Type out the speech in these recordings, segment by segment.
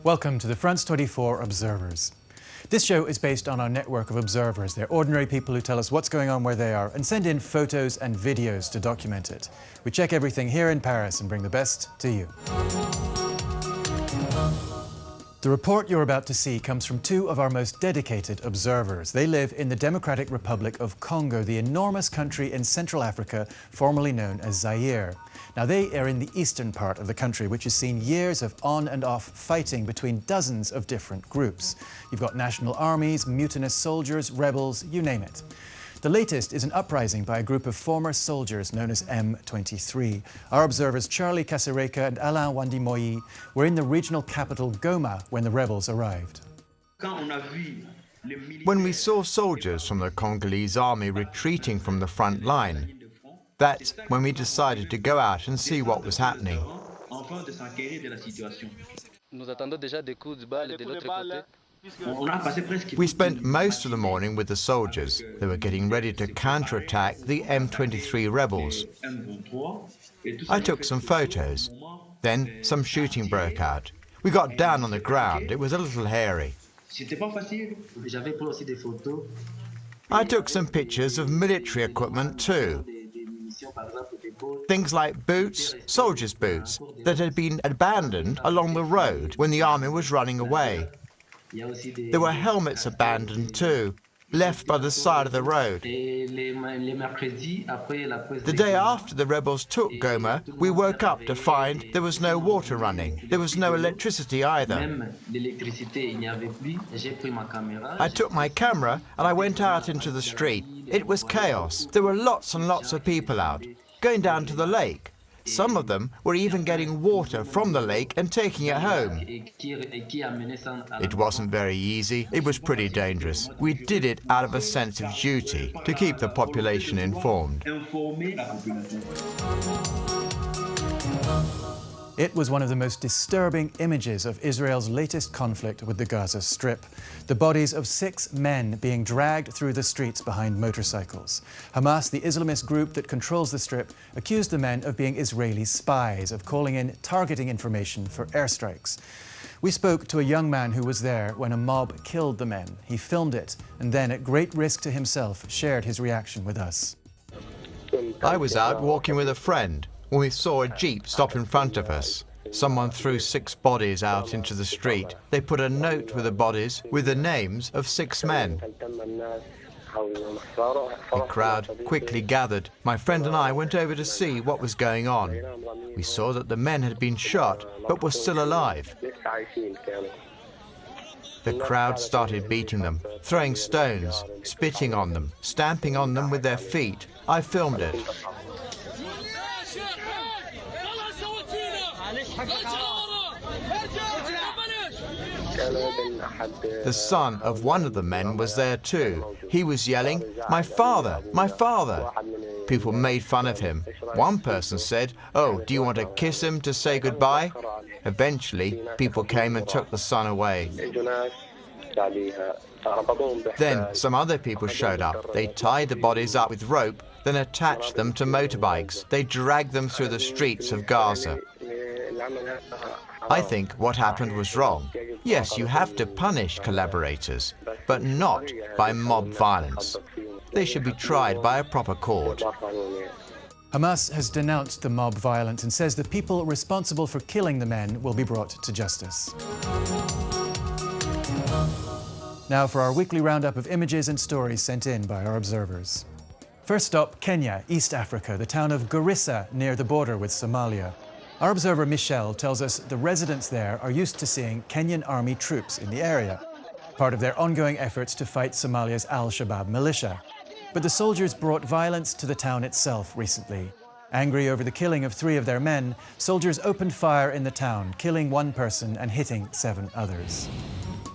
Welcome to the France 24 Observers. This show is based on our network of observers. They're ordinary people who tell us what's going on where they are and send in photos and videos to document it. We check everything here in Paris and bring the best to you. The report you're about to see comes from two of our most dedicated observers. They live in the Democratic Republic of Congo, the enormous country in Central Africa, formerly known as Zaire. Now, they are in the eastern part of the country, which has seen years of on and off fighting between dozens of different groups. You've got national armies, mutinous soldiers, rebels, you name it. The latest is an uprising by a group of former soldiers known as M23. Our observers Charlie Kasereka and Alain Wandimoyi were in the regional capital Goma when the rebels arrived. When we saw soldiers from the Congolese army retreating from the front line, that's when we decided to go out and see what was happening. We spent most of the morning with the soldiers. They were getting ready to counterattack the M23 rebels. I took some photos. Then some shooting broke out. We got down on the ground. It was a little hairy. I took some pictures of military equipment too. Things like boots, soldiers' boots, that had been abandoned along the road when the army was running away. There were helmets abandoned too, left by the side of the road. The day after the rebels took Goma, we woke up to find there was no water running. There was no electricity either. I took my camera and I went out into the street. It was chaos. There were lots and lots of people out, going down to the lake. Some of them were even getting water from the lake and taking it home. It wasn't very easy. It was pretty dangerous. We did it out of a sense of duty to keep the population informed. It was one of the most disturbing images of Israel's latest conflict with the Gaza Strip. The bodies of 6 men being dragged through the streets behind motorcycles. Hamas, the Islamist group that controls the Strip, accused the men of being Israeli spies, of calling in targeting information for airstrikes. We spoke to a young man who was there when a mob killed the men. He filmed it and then, at great risk to himself, shared his reaction with us. I was out walking with a friend when we saw a jeep stop in front of us. Someone threw 6 bodies out into the street. They put a note with the bodies with the names of 6 men. The crowd quickly gathered. My friend and I went over to see what was going on. We saw that the men had been shot but were still alive. The crowd started beating them, throwing stones, spitting on them, stamping on them with their feet. I filmed it. The son of one of the men was there too. He was yelling, "My father, my father!" People made fun of him. One person said, "Oh, do you want to kiss him to say goodbye?" Eventually, people came and took the son away. Then some other people showed up. They tied the bodies up with rope, then attached them to motorbikes. They dragged them through the streets of Gaza. I think what happened was wrong. Yes, you have to punish collaborators, but not by mob violence. They should be tried by a proper court. Hamas has denounced the mob violence and says the people responsible for killing the men will be brought to justice. Now for our weekly roundup of images and stories sent in by our observers. First stop, Kenya, East Africa, the town of Garissa near the border with Somalia. Our observer Michelle tells us the residents there are used to seeing Kenyan army troops in the area, part of their ongoing efforts to fight Somalia's Al-Shabaab militia. But the soldiers brought violence to the town itself recently. Angry over the killing of 3 of their men, soldiers opened fire in the town, killing 1 person and hitting 7 others.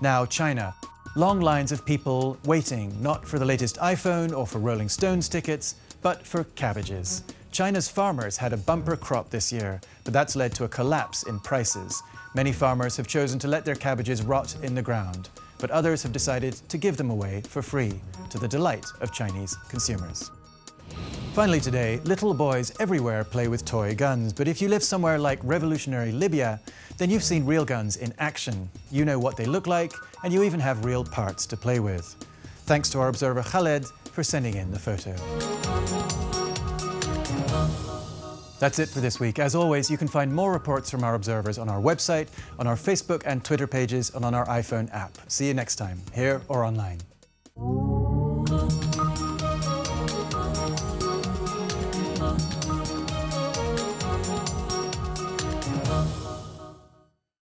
Now, China. Long lines of people waiting, not for the latest iPhone or for Rolling Stones tickets, but for cabbages. China's farmers had a bumper crop this year, but that's led to a collapse in prices. Many farmers have chosen to let their cabbages rot in the ground, but others have decided to give them away for free, to the delight of Chinese consumers. Finally today, little boys everywhere play with toy guns, but if you live somewhere like revolutionary Libya, then you've seen real guns in action. You know what they look like, and you even have real parts to play with. Thanks to our observer Khaled for sending in the photo. That's it for this week. As always, you can find more reports from our observers on our website, on our Facebook and Twitter pages, and on our iPhone app. See you next time, here or online.